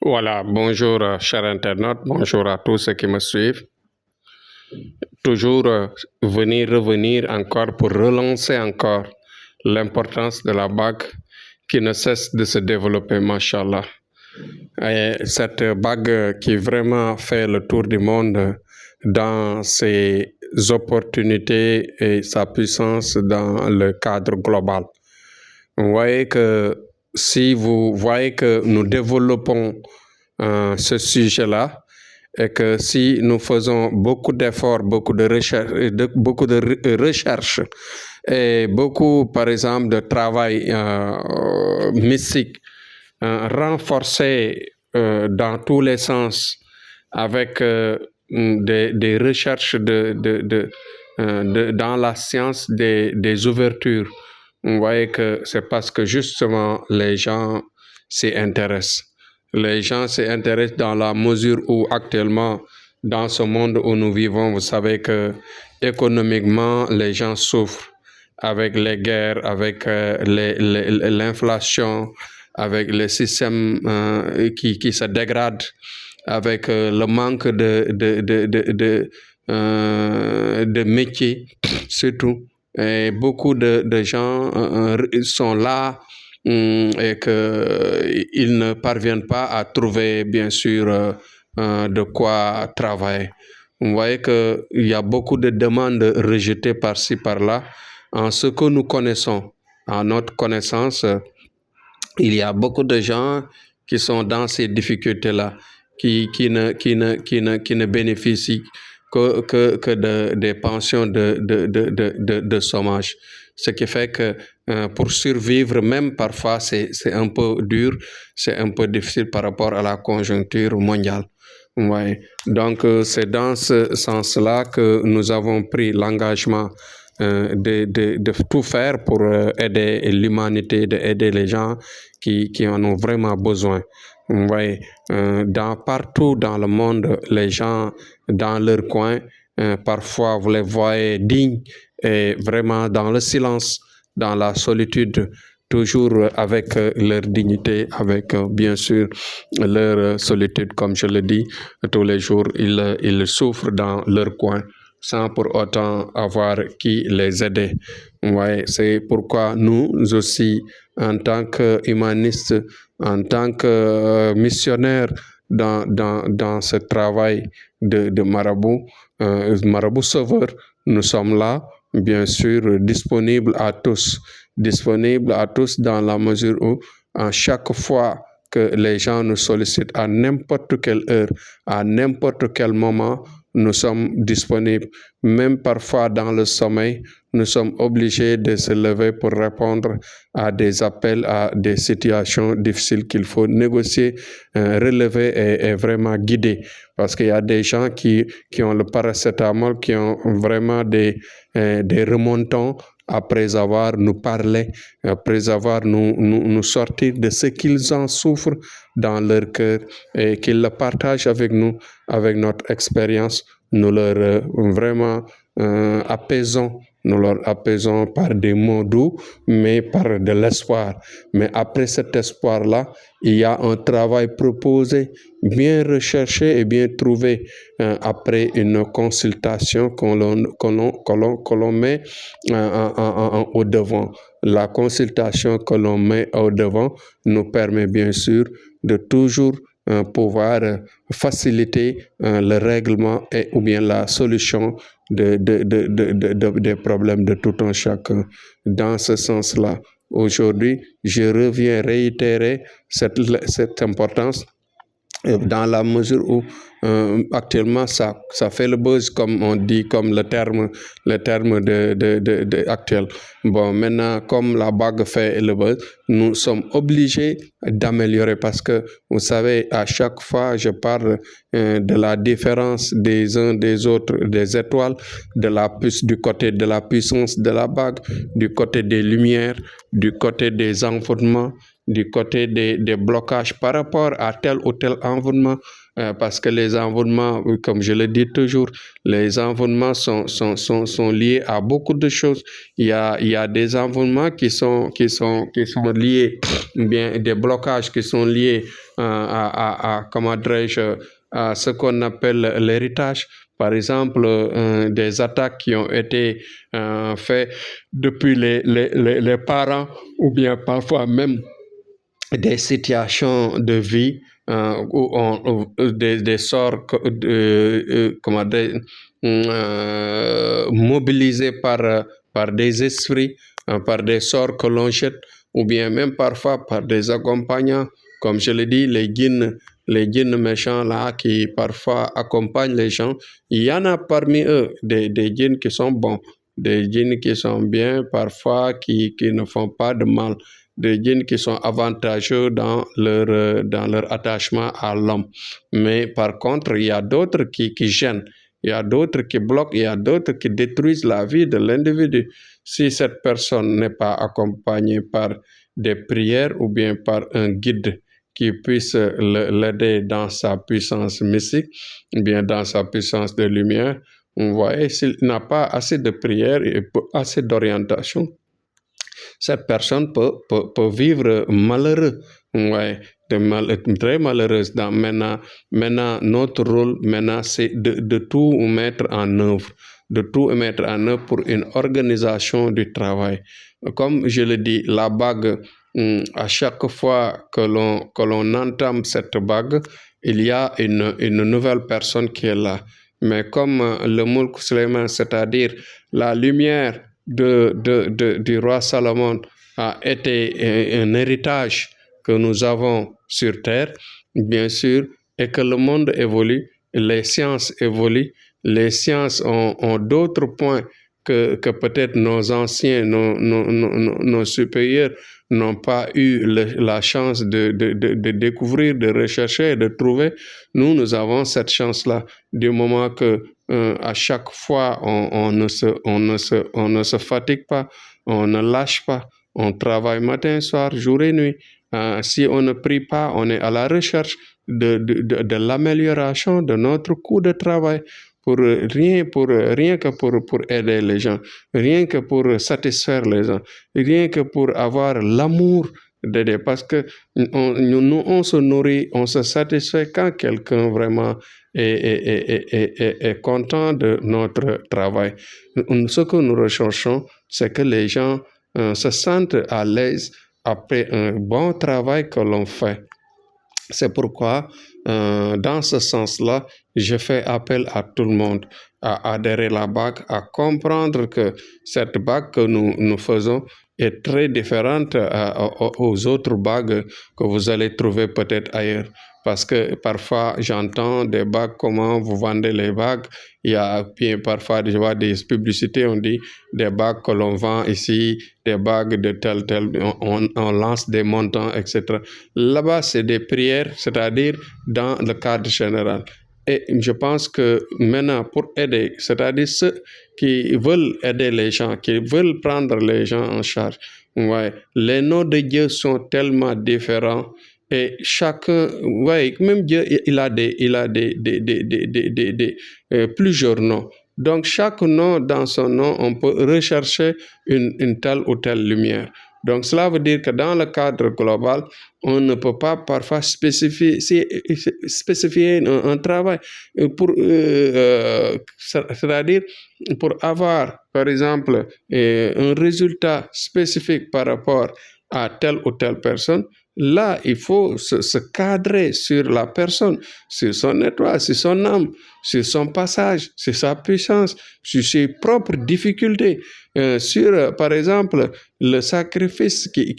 Voilà, bonjour chers internautes, bonjour à tous ceux qui me suivent. Toujours revenir encore pour relancer encore l'importance de la bague qui ne cesse de se développer, machallah. Et cette bague qui vraiment fait le tour du monde dans ses opportunités et sa puissance dans le cadre global. Vous voyez que si vous voyez que nous développons ce sujet-là, et que si nous faisons beaucoup d'efforts, beaucoup de recherches et beaucoup, par exemple, de travail mystique renforcé dans tous les sens avec des recherches dans la science des ouvertures. Vous voyez que c'est parce que justement les gens s'y intéressent. Les gens s'y intéressent dans la mesure où actuellement, dans ce monde où nous vivons, vous savez que économiquement, les gens souffrent avec les guerres, avec l'inflation, avec les systèmes qui se dégradent, avec le manque de métiers, surtout. Et beaucoup de gens sont là et qu'ils ne parviennent pas à trouver, bien sûr, de quoi travailler. Vous voyez qu'il y a beaucoup de demandes rejetées par-ci, par-là. En ce que nous connaissons, en notre connaissance, il y a beaucoup de gens qui sont dans ces difficultés-là, qui ne bénéficient que des pensions de chômage. Ce qui fait que pour survivre, même parfois, c'est un peu dur, c'est un peu difficile par rapport à la conjoncture mondiale. Ouais. Donc, c'est dans ce sens-là que nous avons pris l'engagement de tout faire pour aider l'humanité, d'aider les gens qui en ont vraiment besoin. Vous voyez, partout dans le monde, les gens dans leur coin, parfois vous les voyez dignes et vraiment dans le silence, dans la solitude, toujours avec leur dignité, avec bien sûr leur solitude, comme je le dis, tous les jours, ils souffrent dans leur coin sans pour autant avoir qui les aider. Ouais, c'est pourquoi nous aussi, en tant qu'humanistes, en tant que missionnaires dans ce travail de marabout, marabout sauveur, nous sommes là, bien sûr, disponibles à tous dans la mesure où, à chaque fois que les gens nous sollicitent à n'importe quelle heure, à n'importe quel moment, nous sommes disponibles. Même parfois dans le sommeil, nous sommes obligés de se lever pour répondre à des appels, à des situations difficiles qu'il faut négocier, relever et vraiment guider. Parce qu'il y a des gens qui ont le paracétamol, qui ont vraiment des remontants, après avoir nous parlé, après avoir nous sortir de ce qu'ils en souffrent dans leur cœur et qu'ils le partagent avec nous, avec notre expérience. Nous leur vraiment apaisons. Nous leur apaisons par des mots doux, mais par de l'espoir. Mais après cet espoir-là, il y a un travail proposé, bien recherché et bien trouvé après une consultation que l'on met au devant. La consultation que l'on met au devant nous permet bien sûr de toujours pouvoir faciliter le règlement ou bien la solution des problèmes de tout un chacun. Dans ce sens-là, aujourd'hui, je reviens réitérer cette importance dans la mesure où actuellement ça fait le buzz, comme on dit, comme le terme actuel. Bon, maintenant, comme la bague fait le buzz, nous sommes obligés d'améliorer parce que, vous savez, à chaque fois, je parle de la différence des uns des autres, des étoiles, du côté de la puissance de la bague, du côté des lumières, du côté des envoûtements, du côté des blocages par rapport à tel ou tel environnement. parce que les environnements, comme je le dis toujours, les environnements sont liés à beaucoup de choses. Il y a des environnements qui sont liés, bien, des blocages qui sont liés comment dirais-je, à ce qu'on appelle l'héritage. Par exemple, des attaques qui ont été faites depuis les parents ou bien parfois même des situations de vie où des sorts comment dire, mobilisés par des esprits, par des sorts que l'on jette, ou bien même parfois par des accompagnants, comme je l'ai dit, les djinns méchants là qui parfois accompagnent les gens. Il y en a parmi eux des djinns qui sont bons, des djinns qui sont bien, parfois qui ne font pas de mal, des djinns qui sont avantageux dans leur attachement à l'homme. Mais par contre, il y a d'autres qui gênent, il y a d'autres qui bloquent, il y a d'autres qui détruisent la vie de l'individu. Si cette personne n'est pas accompagnée par des prières ou bien par un guide qui puisse l'aider dans sa puissance mystique, ou bien dans sa puissance de lumière, vous voyez, s'il n'a pas assez de prières et assez d'orientation, cette personne peut vivre malheureux, ouais, très malheureuse. Maintenant, notre rôle, maintenant, c'est de tout mettre en œuvre, de tout mettre en œuvre pour une organisation du travail. Comme je le dis, la bague, à chaque fois que l'on entame cette bague, il y a une nouvelle personne qui est là. Mais comme le Moulk Suleiman, c'est-à-dire la lumière du roi Salomon a été un héritage que nous avons sur terre, bien sûr, et que le monde évolue, les sciences évoluent, les sciences ont d'autres points que peut-être nos anciens, nos supérieurs n'ont pas eu la chance de découvrir, de rechercher, de trouver. Nous avons cette chance-là, du moment que à chaque fois, on ne se fatigue pas, on ne lâche pas, on travaille matin, soir, jour et nuit. Si on ne prie pas, on est à la recherche de l'amélioration de notre coût de travail rien que pour aider les gens, rien que pour satisfaire les gens, rien que pour avoir l'amour d'aider. Parce que on se nourrit, on se satisfait quand quelqu'un vraiment est content de notre travail. Ce que nous recherchons, c'est que les gens se sentent à l'aise après un bon travail que l'on fait. C'est pourquoi, dans ce sens-là, je fais appel à tout le monde à adhérer à la bague, à comprendre que cette bague que nous faisons est très différente aux autres bagues que vous allez trouver peut-être ailleurs. Parce que parfois, j'entends des bagues, comment vous vendez les bagues. Il y a bien parfois je vois des publicités, on dit des bagues que l'on vend ici, des bagues de tel, on lance des montants, etc. Là-bas, c'est des prières, c'est-à-dire dans le cadre général. Et je pense que maintenant, pour aider, c'est-à-dire ceux qui veulent aider les gens, qui veulent prendre les gens en charge, ouais, les noms de Dieu sont tellement différents. Et chacun, ouais, même Dieu, il a plusieurs noms. Donc, chaque nom, dans son nom, on peut rechercher une telle ou telle lumière. Donc, cela veut dire que dans le cadre global, on ne peut pas parfois spécifier un travail c'est-à-dire pour avoir, par exemple, un résultat spécifique par rapport à telle ou telle personne. Là, il faut se cadrer sur la personne, sur son étoile, sur son âme, sur son passage, sur sa puissance, sur ses propres difficultés, sur, par exemple, le sacrifice qui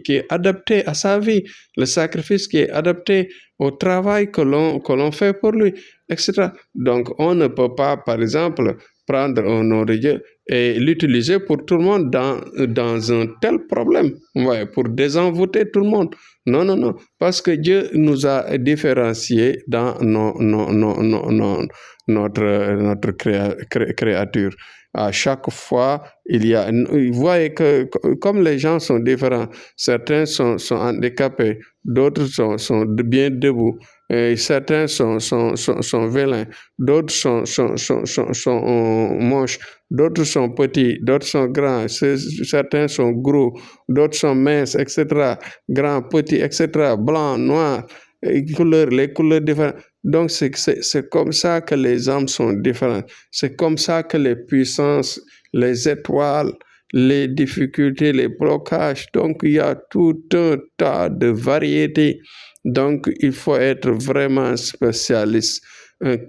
est adapté à sa vie, le sacrifice qui est adapté au travail que l'on fait pour lui, etc. Donc, on ne peut pas, par exemple, prendre un nom de Dieu et l'utiliser pour tout le monde dans un tel problème, ouais, pour désenvoûter tout le monde. Non, non, non, parce que Dieu nous a différenciés dans notre créature. À chaque fois, vous voyez que comme les gens sont différents, certains sont handicapés, d'autres sont bien debout, et certains sont vélins, d'autres sont moches, d'autres sont petits, d'autres sont grands, certains sont gros, d'autres sont minces, etc. Grands, petits, etc. Blancs, noirs, les couleurs différentes. Donc, c'est comme ça que les âmes sont différentes. C'est comme ça que les puissances, les étoiles, les difficultés, les blocages. Donc, il y a tout un tas de variétés. Donc, il faut être vraiment spécialiste.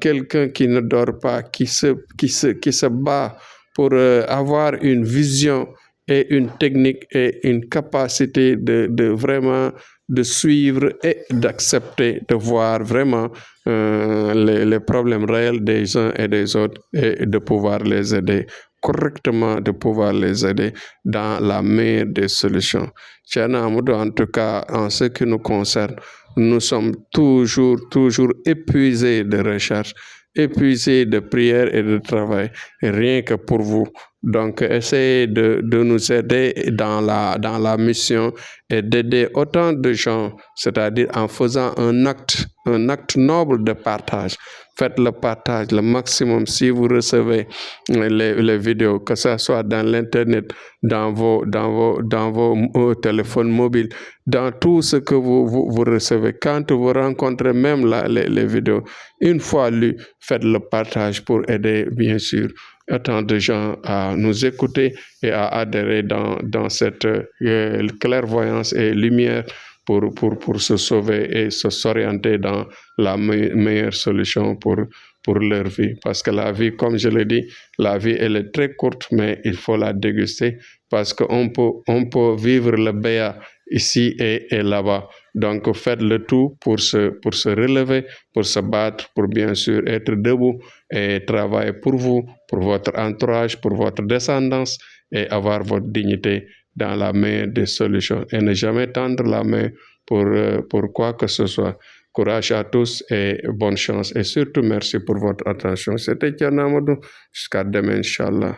Quelqu'un qui ne dort pas, qui se bat pour avoir une vision et une technique et une capacité de vraiment de suivre et d'accepter, de voir vraiment les problèmes réels des uns et des autres et de pouvoir les aider correctement, de pouvoir les aider dans la meilleure des solutions. Tchana Amoudou, en tout cas, en ce qui nous concerne, nous sommes toujours épuisés de recherche, épuisés de prière et de travail, rien que pour vous. Donc, essayez de nous aider dans la mission et d'aider autant de gens, c'est-à-dire en faisant un acte noble de partage. Faites le partage le maximum si vous recevez les vidéos, que ce soit dans l'Internet, dans vos téléphones mobiles, dans tout ce que vous recevez. Quand vous rencontrez même les vidéos, une fois lues, faites le partage pour aider, bien sûr, autant de gens à nous écouter et à adhérer dans cette clairvoyance et lumière pour se sauver et s'orienter dans la meilleure solution pour leur vie. Parce que la vie, comme je l'ai dit, la vie, elle est très courte, mais il faut la déguster parce qu'on peut vivre le béat ici et là-bas. Donc, faites le tout pour se relever, pour se battre, pour bien sûr être debout et travailler pour vous, pour votre entourage, pour votre descendance et avoir votre dignité dans la meilleure des solutions et ne jamais tendre la main pour quoi que ce soit. Courage à tous et bonne chance. Et surtout, merci pour votre attention. C'était Tiana Amadou. Jusqu'à demain, Inch'Allah.